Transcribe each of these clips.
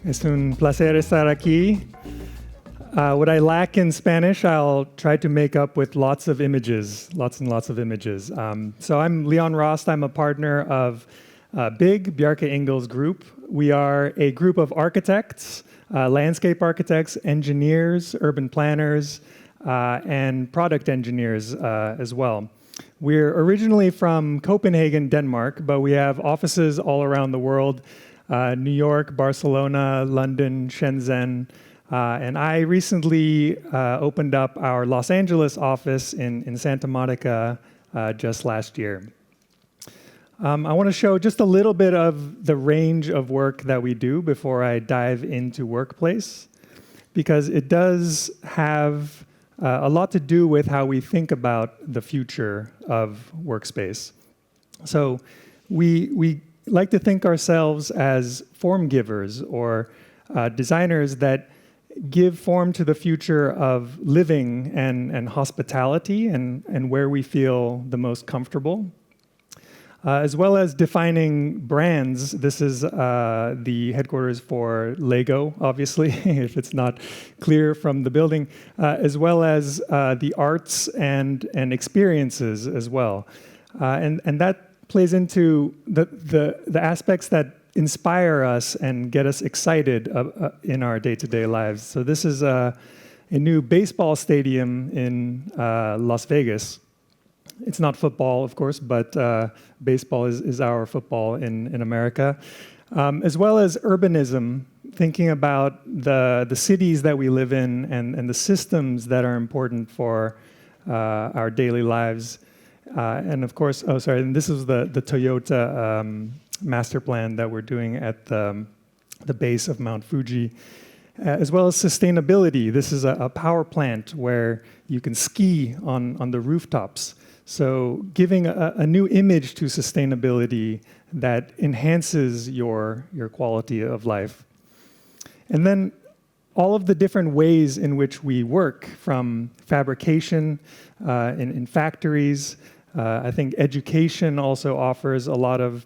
Es un placer estar aquí. What I lack in Spanish, I'll try to make up with lots and lots of images. So I'm León Rost. I'm a partner of Bjarke Ingels Group. We are a group of architects, landscape architects, engineers, urban planners, and product engineers as well. We're originally from Copenhagen, Denmark, but we have offices all around the world, New York, Barcelona, London, Shenzhen, and I recently opened up our Los Angeles office in Santa Monica just last year. I want to show just a little bit of the range of work that we do before I dive into workplace, because it does have a lot to do with how we think about the future of workspace. So we like to think ourselves as form givers or designers that give form to the future of living and hospitality and where we feel the most comfortable. As well as defining brands. This is the headquarters for Lego, obviously, if it's not clear from the building, as well as the arts and experiences as well. And that plays into the aspects that inspire us and get us excited in our day-to-day lives. So this is a new baseball stadium in Las Vegas. It's not football, of course, but baseball is our football in America. As well as urbanism, thinking about the cities that we live in and the systems that are important for our daily lives. And of course, and this is the Toyota master plan that we're doing at the base of Mount Fuji. As well as sustainability. This is a power plant where you can ski on the rooftops. So giving a new image to sustainability that enhances your quality of life. And then all of the different ways in which we work, from fabrication in factories. I think education also offers a lot of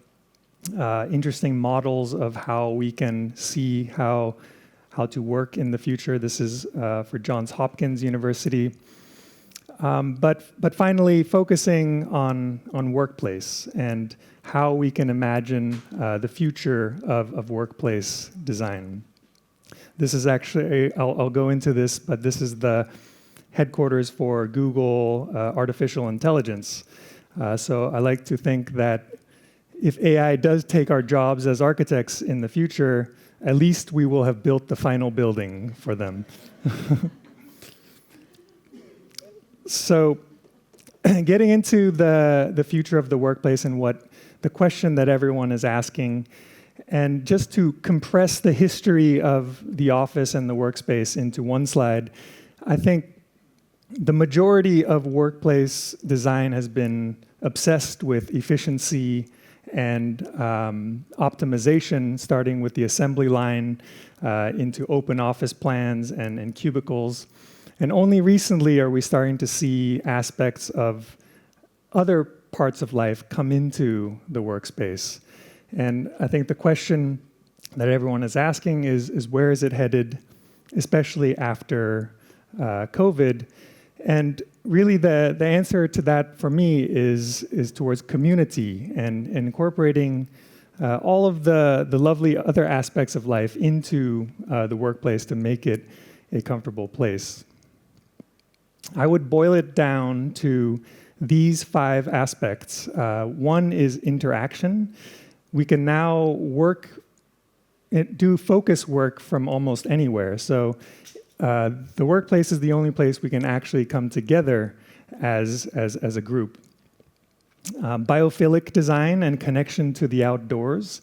interesting models of how we can see how to work in the future. This is for Johns Hopkins University. But finally, focusing on workplace and how we can imagine the future of workplace design. This is actually, I'll go into this, but this is the headquarters for Google Artificial Intelligence. So I like to think that if AI does take our jobs as architects in the future, at least we will have built the final building for them. So getting into the future of the workplace and what the question that everyone is asking, and just to compress the history of the office and the workspace into one slide, I think the majority of workplace design has been obsessed with efficiency and optimization, starting with the assembly line into open office plans and cubicles. And only recently are we starting to see aspects of other parts of life come into the workspace. And I think the question that everyone is asking is where is it headed, especially after COVID? And really the answer to that for me is towards community and incorporating all of the lovely other aspects of life into the workplace to make it a comfortable place. I would boil it down to these 5 aspects. One is interaction. We can now do focus work from almost anywhere. So the workplace is the only place we can actually come together as a group. Biophilic design and connection to the outdoors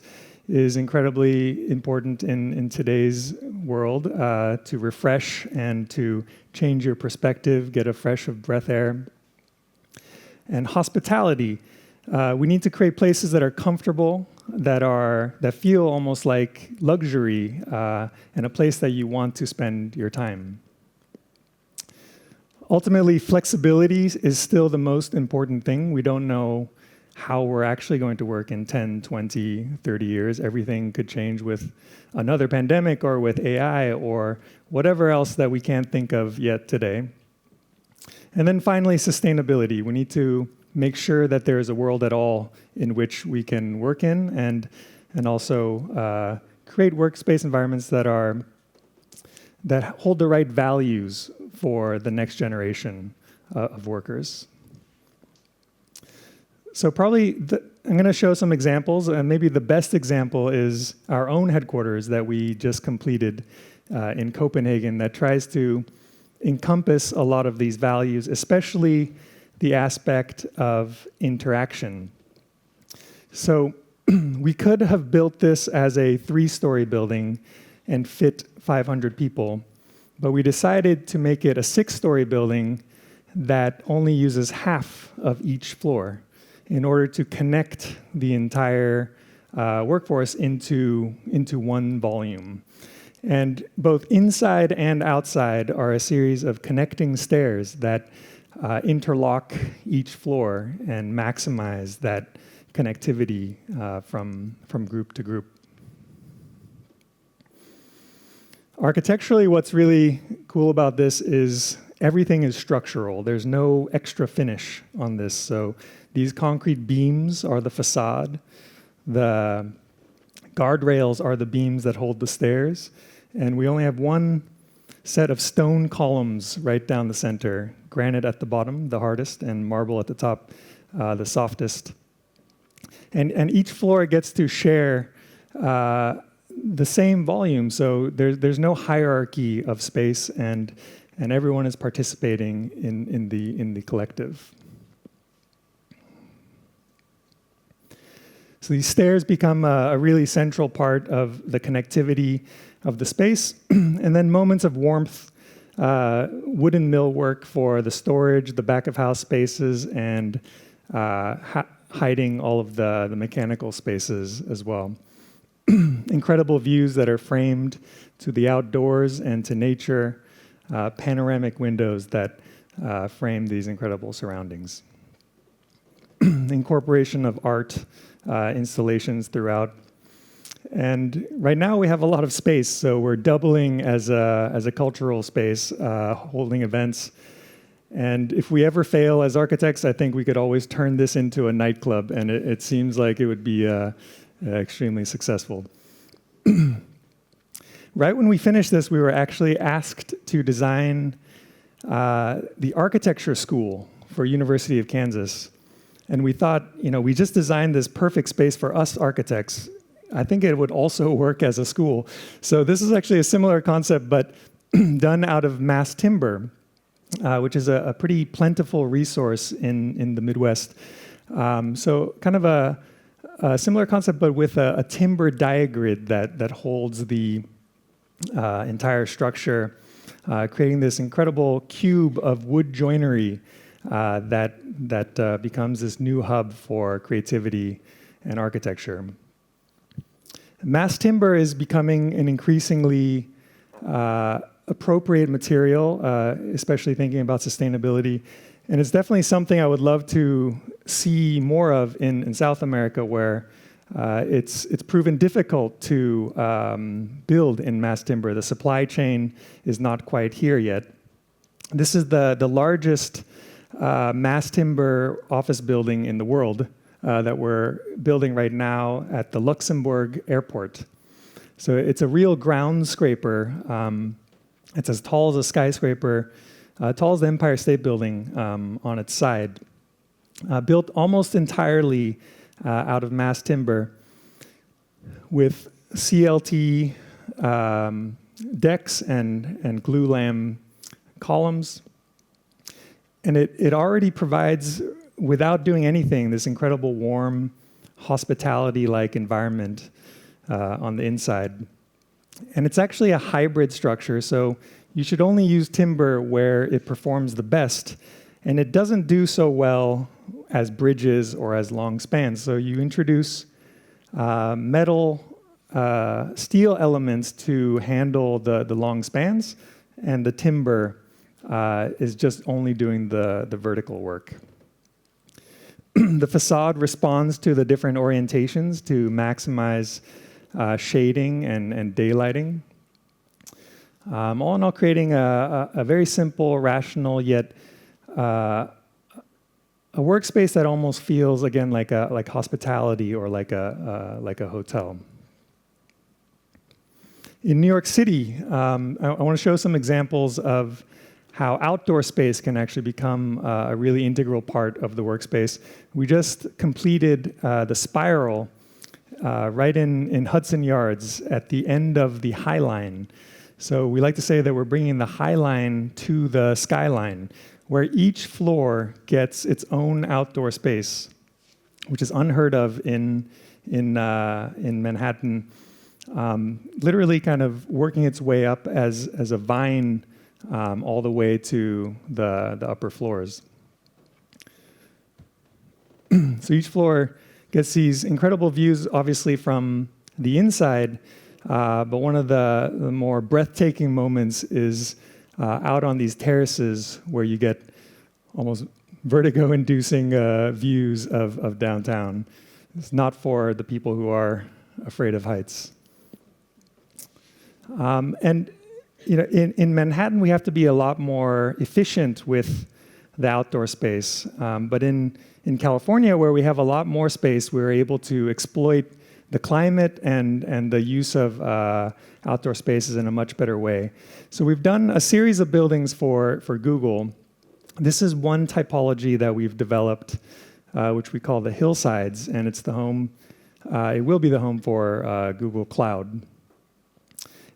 is incredibly important in today's world to refresh and to change your perspective, get a fresh of breath air. And hospitality. We need to create places that are comfortable, that feel almost like luxury, and a place that you want to spend your time. Ultimately, flexibility is still the most important thing. We don't know how we're actually going to work in 10, 20, 30 years. Everything could change with another pandemic or with AI or whatever else that we can't think of yet today. And then finally, sustainability. We need to make sure that there is a world at all in which we can work in, and also create workspace environments that hold the right values for the next generation of workers. So probably I'm going to show some examples, and maybe the best example is our own headquarters that we just completed in Copenhagen that tries to encompass a lot of these values, especially the aspect of interaction. So we could have built this as a 3-story building and fit 500 people, but we decided to make it a 6-story building that only uses half of each floor in order to connect the entire workforce into one volume. And both inside and outside are a series of connecting stairs that interlock each floor and maximize that connectivity from group to group. Architecturally, what's really cool about this is everything is structural. There's no extra finish on this. So these concrete beams are the facade. The guardrails are the beams that hold the stairs. And we only have one set of stone columns right down the center, granite at the bottom, the hardest, and marble at the top, the softest. And each floor gets to share the same volume, so there's no hierarchy of space, and everyone is participating in the collective. So these stairs become a really central part of the connectivity of the space, and then moments of warmth, wooden millwork for the storage, the back of house spaces, and hiding all of the mechanical spaces as well. Incredible views that are framed to the outdoors and to nature, panoramic windows that frame these incredible surroundings. Incorporation of art installations throughout. And right now we have a lot of space, so we're doubling as a cultural space, holding events. And if we ever fail as architects, I think we could always turn this into a nightclub, and it seems like it would be extremely successful. Right when we finished this, we were actually asked to design the architecture school for University of Kansas. And we thought, we just designed this perfect space for us architects. I think it would also work as a school. So this is actually a similar concept, but done out of mass timber, which is a pretty plentiful resource in the Midwest. So kind of a similar concept, but with a timber diagrid that holds the entire structure, creating this incredible cube of wood joinery that becomes this new hub for creativity and architecture. Mass timber is becoming an increasingly appropriate material, especially thinking about sustainability. And it's definitely something I would love to see more of in South America, where it's proven difficult to build in mass timber. The supply chain is not quite here yet. This is the largest mass timber office building in the world that we're building right now at the Luxembourg airport. So it's a real ground scraper. It's as tall as a skyscraper, tall as the Empire State Building on its side. Built almost entirely out of mass timber with CLT decks and glue lam columns. And it already provides, without doing anything, this incredible warm, hospitality-like environment on the inside. And it's actually a hybrid structure, so you should only use timber where it performs the best. And it doesn't do so well as bridges or as long spans. So you introduce metal, steel elements to handle the long spans, and the timber is just only doing the vertical work. the facade responds to the different orientations to maximize shading and daylighting. All in all, creating a very simple, rational, yet a workspace that almost feels, again, like hospitality or like a hotel. In New York City, I want to show some examples of how outdoor space can actually become a really integral part of the workspace. We just completed the Spiral right in Hudson Yards at the end of the High Line. So we like to say that we're bringing the High Line to the skyline, where each floor gets its own outdoor space, which is unheard of in Manhattan. Literally kind of working its way up as a vine all the way to the upper floors. So each floor gets these incredible views, obviously, from the inside, but one of the more breathtaking moments is out on these terraces where you get almost vertigo-inducing views of downtown. It's not for the people who are afraid of heights. And in Manhattan, we have to be a lot more efficient with the outdoor space. But in California, where we have a lot more space, we're able to exploit the climate and the use of outdoor spaces in a much better way. So we've done a series of buildings for Google. This is one typology that we've developed, which we call the hillsides, and it's the home. It will be the home for Google Cloud.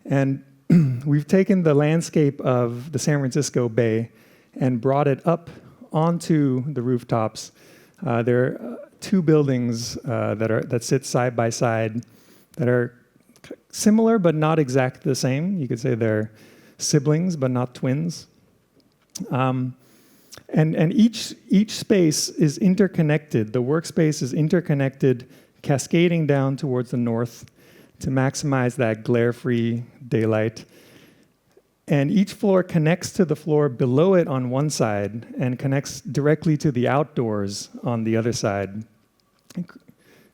And we've taken the landscape of the San Francisco Bay and brought it up onto the rooftops. There are two buildings that sit side by side that are similar but not exactly the same. You could say they're siblings but not twins. And each space is interconnected. The workspace is interconnected, cascading down towards the north to maximize that glare-free daylight. And each floor connects to the floor below it on one side and connects directly to the outdoors on the other side,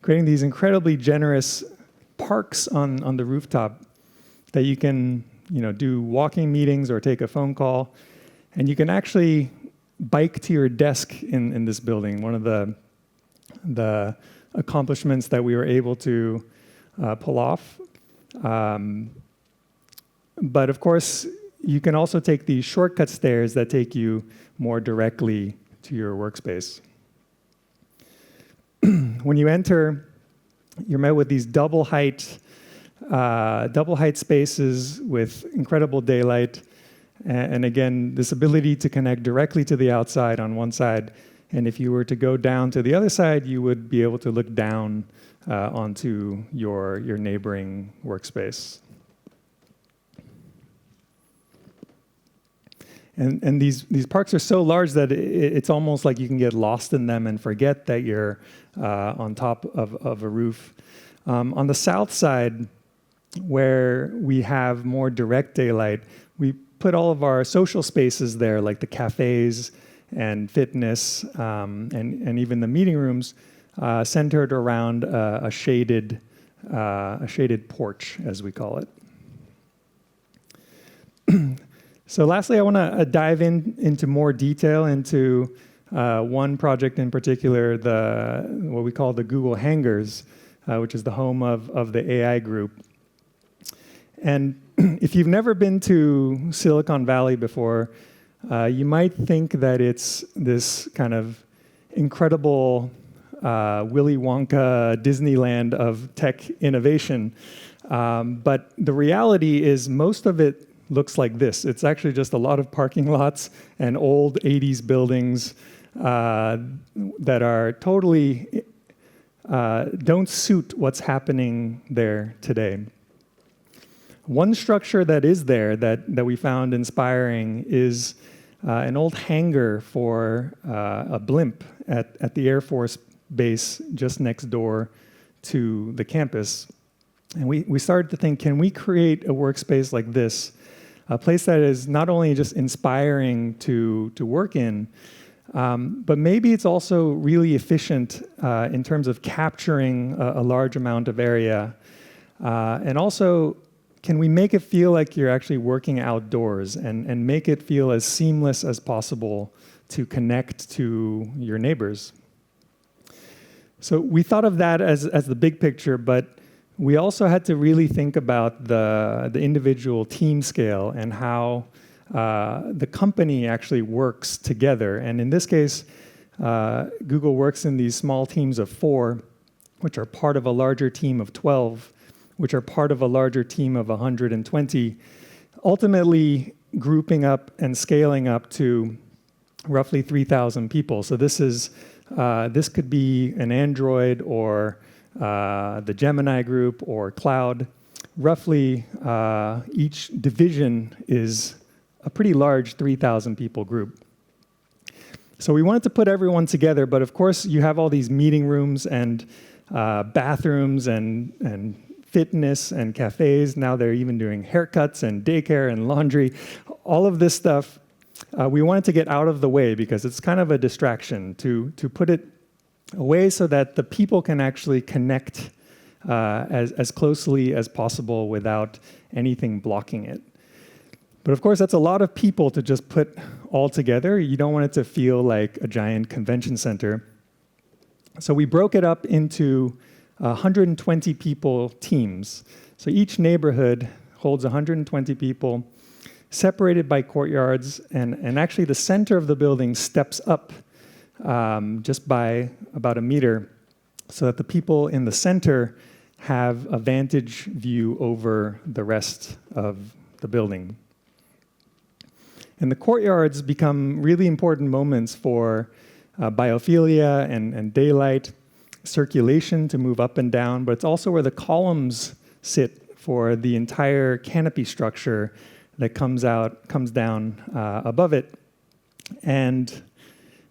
creating these incredibly generous parks on the rooftop that you can do walking meetings or take a phone call. And you can actually bike to your desk in this building. One of the accomplishments that we were able to pull off. But of course, you can also take these shortcut stairs that take you more directly to your workspace. When you enter, you're met with these double height spaces with incredible daylight. And again, this ability to connect directly to the outside on one side. And if you were to go down to the other side, you would be able to look down onto your neighboring workspace. And these parks are so large that it's almost like you can get lost in them and forget that you're on top of a roof. On the south side, where we have more direct daylight, we put all of our social spaces there, like the cafes and fitness, and even the meeting rooms, centered around a shaded porch, as we call it. So lastly, I want to dive into more detail into one project in particular, what we call the Google Hangars, which is the home of the AI group. And if you've never been to Silicon Valley before, you might think that it's this kind of incredible Willy Wonka Disneyland of tech innovation. But the reality is most of it looks like this. It's actually just a lot of parking lots and old 80s buildings that are totally don't suit what's happening there today. One structure that is there that we found inspiring is an old hangar for a blimp at the Air Force Base just next door to the campus. And we started to think, can we create a workspace like this, a place that is not only just inspiring to work in, But maybe it's also really efficient in terms of capturing a large amount of area. And also, can we make it feel like you're actually working outdoors and make it feel as seamless as possible to connect to your neighbors? So we thought of that as the big picture, but we also had to really think about the individual team scale and how the company actually works together. And in this case, Google works in these small teams of 4, which are part of a larger team of 12, which are part of a larger team of 120, ultimately grouping up and scaling up to roughly 3,000 people. So this could be an Android or the Gemini group or cloud. Roughly, each division is a pretty large 3,000 people group. So we wanted to put everyone together, but of course you have all these meeting rooms and bathrooms and fitness and cafes. Now they're even doing haircuts and daycare and laundry. All of this stuff, we wanted to get out of the way because it's kind of a distraction to put it away so that the people can actually connect as closely as possible without anything blocking it. But of course, that's a lot of people to just put all together. You don't want it to feel like a giant convention center. So we broke it up into 120 people teams. So each neighborhood holds 120 people, separated by courtyards, and actually the center of the building steps up just by about a meter so that the people in the center have a vantage view over the rest of the building. And the courtyards become really important moments for biophilia and daylight, circulation to move up and down, but it's also where the columns sit for the entire canopy structure that comes down above it. And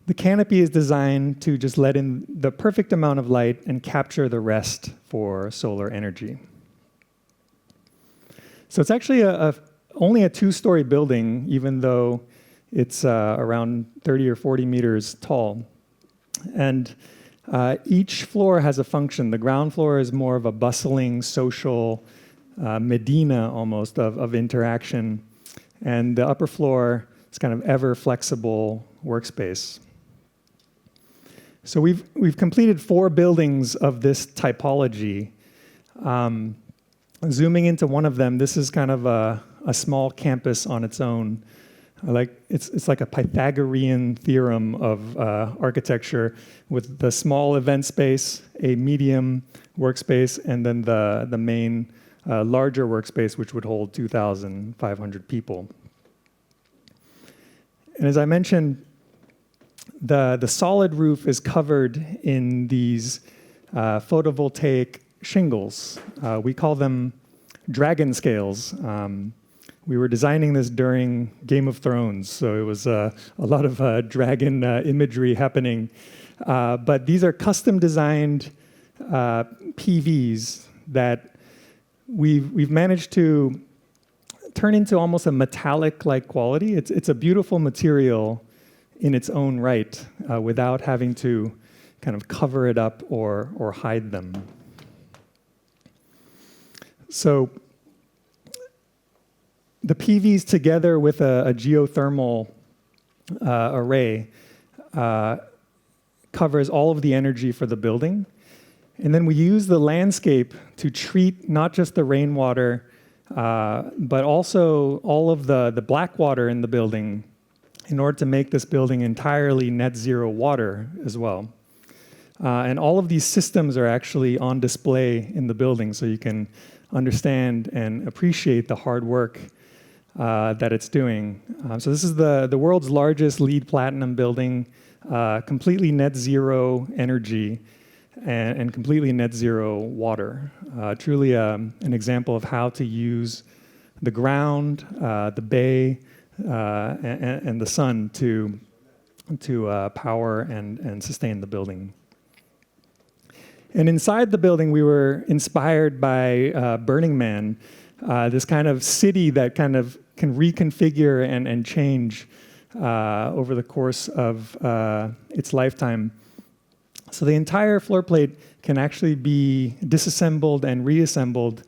the canopy is designed to just let in the perfect amount of light and capture the rest for solar energy. So it's actually only a 2-story building, even though it's around 30 or 40 meters tall. And each floor has a function. The ground floor is more of a bustling social medina almost of interaction. And the upper floor is kind of ever flexible workspace. So we've completed 4 buildings of this typology. Zooming into one of them, this is kind of a small campus on its own. It's like a Pythagorean theorem of architecture with the small event space, a medium workspace, and then the main larger workspace, which would hold 2,500 people. And as I mentioned, the solid roof is covered in these photovoltaic shingles. We call them dragon scales. We were designing this during Game of Thrones, so it was a lot of dragon imagery happening. But these are custom designed PVs that we've managed to turn into almost a metallic-like quality. It's a beautiful material in its own right, without having to kind of cover it up or hide them. So the PVs together with a geothermal array covers all of the energy for the building. And then we use the landscape to treat not just the rainwater, but also all of the black water in the building in order to make this building entirely net zero water as well. And all of these systems are actually on display in the building so you can understand and appreciate the hard work that it's doing. So this is the world's largest LEED Platinum building, completely net zero energy and completely net zero water. Truly an example of how to use the ground, the bay, and the sun to power and sustain the building. And inside the building, we were inspired by Burning Man, this kind of city that kind of can reconfigure and change over the course of its lifetime. So the entire floor plate can actually be disassembled and reassembled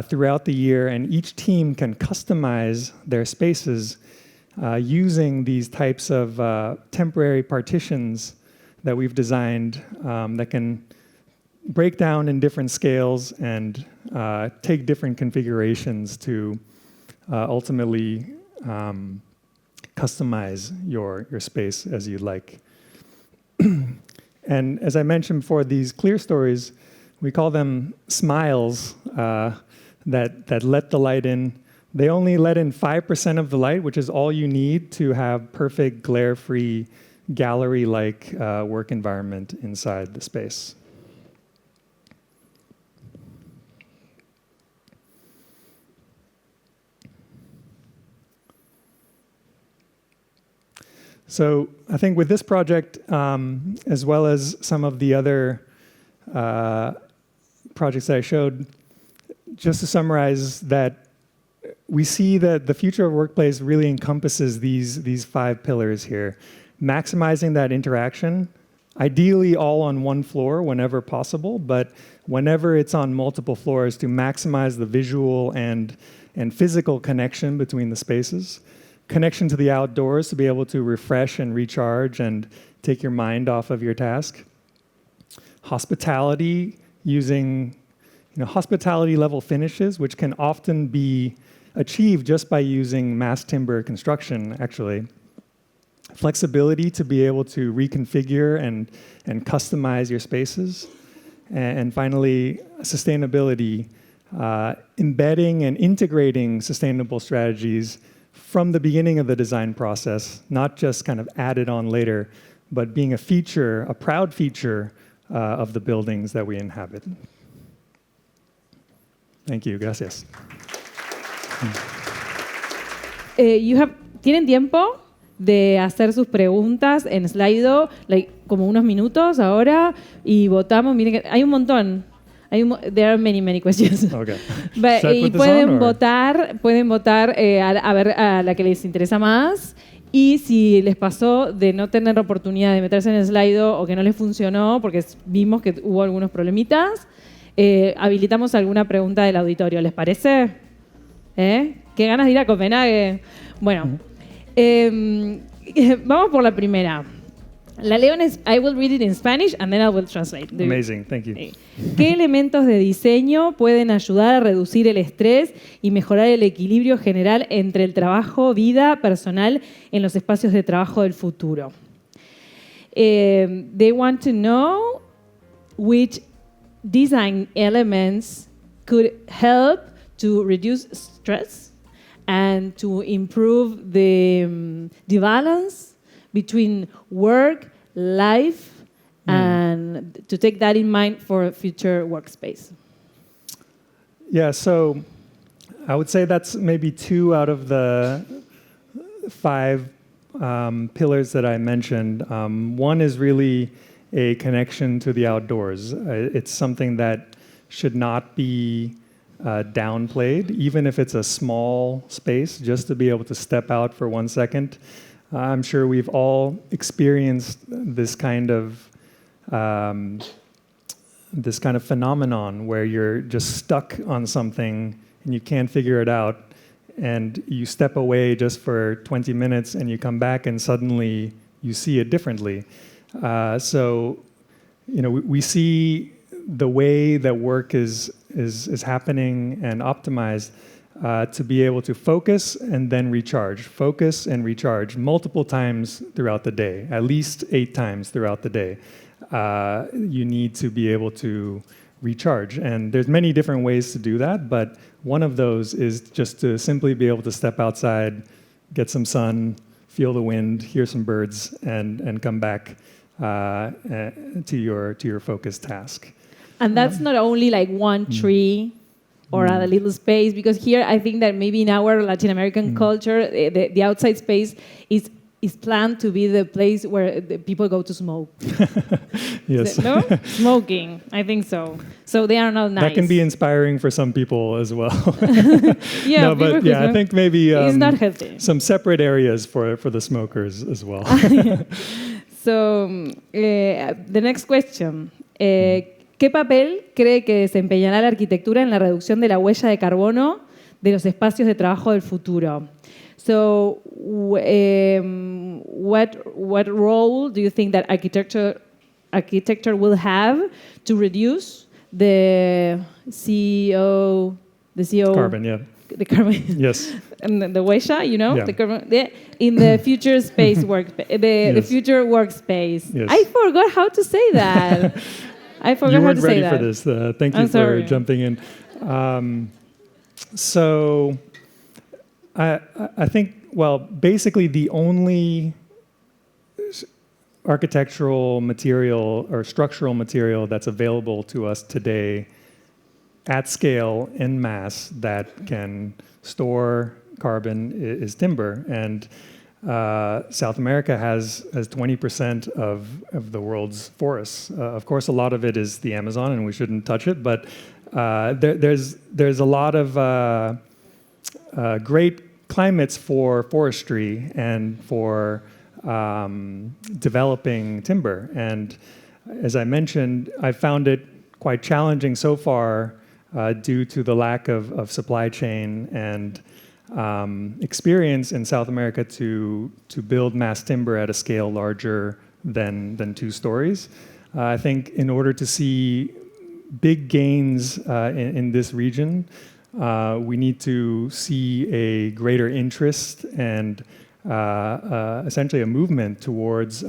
throughout the year, and each team can customize their spaces using these types of temporary partitions that we've designed that can break down in different scales and take different configurations to ultimately customize your space as you'd like. And as I mentioned before, these clear stories, we call them smiles that let the light in. They only let in 5% of the light, which is all you need to have perfect glare-free gallery-like work environment inside the space. So I think with this project, as well as some of the other projects that I showed, just to summarize that we see that the future of workplace really encompasses these 5 pillars here. Maximizing that interaction, ideally all on one floor whenever possible, but whenever it's on multiple floors, to maximize the visual and physical connection between the spaces. Connection to the outdoors to be able to refresh and recharge and take your mind off of your task. Hospitality, using hospitality level finishes, which can often be achieved just by using mass timber construction, actually. Flexibility to be able to reconfigure and customize your spaces. And finally, sustainability, embedding and integrating sustainable strategies from the beginning of the design process, not just kind of added on later, but being a feature, a proud feature of the buildings that we inhabit. Thank you, gracias. ¿Tienen tiempo de hacer sus preguntas en Slido, como unos minutos ahora, y votamos? Miren que hay un montón. There are many questions. Okay. Y pueden votar a ver a la que les interesa más. Y si les pasó de no tener oportunidad de meterse en el Slido o que no les funcionó, porque vimos que hubo algunos problemitas, habilitamos alguna pregunta del auditorio. ¿Les parece? ¿Qué ganas de ir a Copenhague? Bueno, vamos por la primera. La leo I will read it in Spanish and then I will translate. Amazing, thank you. ¿Qué elementos de diseño pueden ayudar a reducir el estrés y mejorar el equilibrio general entre el trabajo, vida personal en los espacios de trabajo del futuro? They want to know which design elements could help to reduce stress and to improve the balance between work, life, and to take that in mind for a future workspace. Yeah, so I would say that's maybe 2 out of the 5 pillars that I mentioned. One is really a connection to the outdoors. It's something that should not be downplayed, even if it's a small space, just to be able to step out for 1 second. I'm sure we've all experienced this kind of phenomenon where you're just stuck on something and you can't figure it out, and you step away just for 20 minutes and you come back and suddenly you see it differently. So, we see the way that work is happening and optimized to be able to focus and then recharge, focus and recharge multiple times throughout the day, at least 8 times throughout the day. You need to be able to recharge. And there's many different ways to do that, but one of those is just to simply be able to step outside, get some sun, feel the wind, hear some birds, and come back to your focused task. And that's not only like one tree or a little space, because here I think that maybe in our Latin American culture, the outside space is is planned to be the place where the people go to smoke. Yes. No? Smoking, I think so. So they are not nice. That can be inspiring for some people as well. Yeah, no, but yeah, I think maybe it's not healthy. Some separate areas for the smokers as well. So, the next question. ¿Qué papel cree que desempeñará la arquitectura en la reducción de la huella de carbono de los espacios de trabajo del futuro? So, what role do you think that architecture will have to reduce the CO Carbon, yeah. The carbon. Yes. And the huella, you know, Yeah. the carbon, in the future space the future workspace. Yes. I forgot how to say that. I forgot You how weren't to say ready that. for this. Thank you I'm for sorry. jumping in. So, I think, well, basically the only architectural material or structural material that's available to us today at scale in mass that can store carbon is timber. And South America has 20% of the world's forests. Of course, a lot of it is the Amazon, and we shouldn't touch it. But there's a lot of great climates for forestry and for developing timber. And as I mentioned, I found it quite challenging so far due to the lack of supply chain and experience in South America to build mass timber at a scale larger than 2 stories. I think in order to see big gains in this region, we need to see a greater interest and essentially a movement towards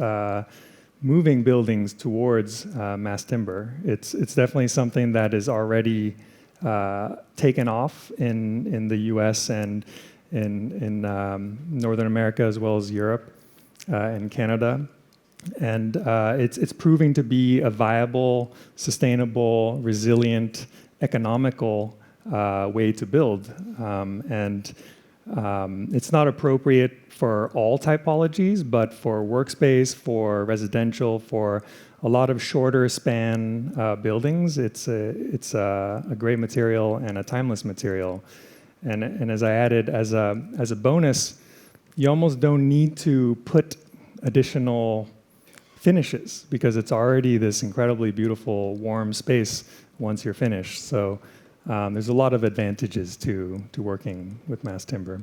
moving buildings towards mass timber. It's definitely something that is already taken off in the U.S. and in Northern America as well as Europe and Canada. And it's proving to be a viable, sustainable, resilient, economical way to build. It's not appropriate for all typologies, but for workspace, for residential, for a lot of shorter span buildings, it's a great material and a timeless material. And as I added, as a bonus, you almost don't need to put additional finishes because it's already this incredibly beautiful, warm space once you're finished. So there's a lot of advantages to working with mass timber.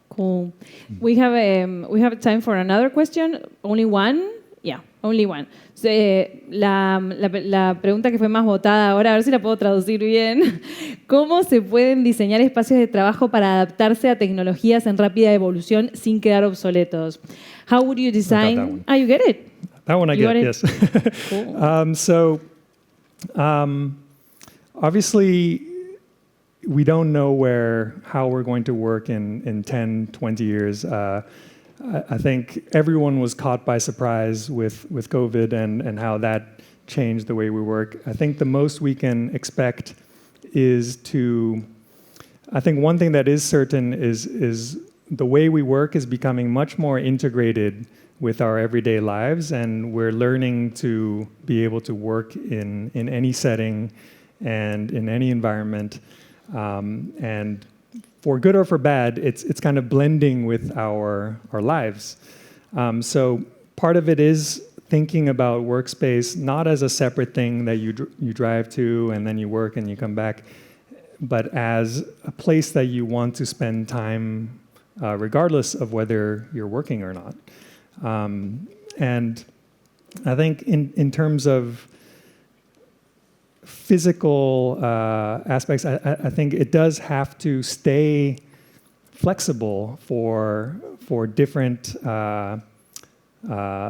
Cool. We have time for another question. Only one? Yeah, only one. So, la pregunta que fue más votada ahora, a ver si la puedo traducir bien. ¿Cómo se pueden diseñar espacios de trabajo para adaptarse a tecnologías en rápida evolución sin quedar obsoletos? How would you design? I got that one. Ah, you get it? That one I You get, got it? yes. Cool. Obviously, we don't know how we're going to work in 10, 20 years. I think everyone was caught by surprise with COVID and how that changed the way we work. I think the most we can expect is I think one thing that is certain is the way we work is becoming much more integrated with our everyday lives, and we're learning to be able to work in any setting and in any environment. And for good or for bad, it's kind of blending with our lives. So part of it is thinking about workspace not as a separate thing that you drive to and then you work and you come back, but as a place that you want to spend time regardless of whether you're working or not. And I think in terms of physical aspects, I think it does have to stay flexible for different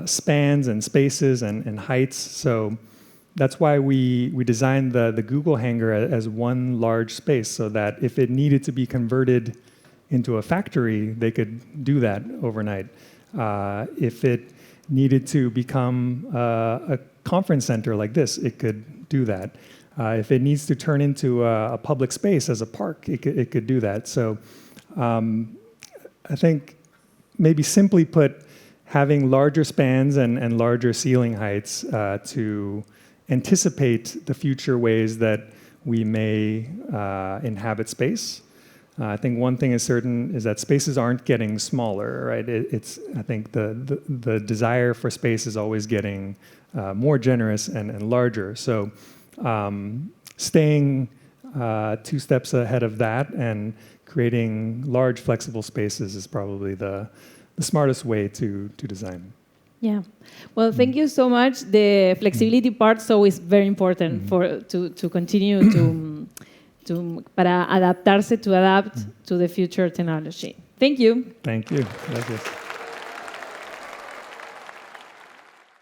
spans and spaces and heights. So that's why we designed the Google Hangar as one large space, so that if it needed to be converted into a factory, they could do that overnight. If it needed to become a conference center like this, it could do that. If it needs to turn into a public space as a park, it could do that. So I think maybe simply put, having larger spans and larger ceiling heights to anticipate the future ways that we may inhabit space. I think one thing is certain is that spaces aren't getting smaller, right? I think the desire for space is always getting more generous and larger. So staying 2 steps ahead of that and creating large flexible spaces is probably the smartest way to design. Yeah. Well, thank you so much. The flexibility part is always very important to continue para adaptarse, to adapt to the future technology. Thank you. Thank you. Gracias.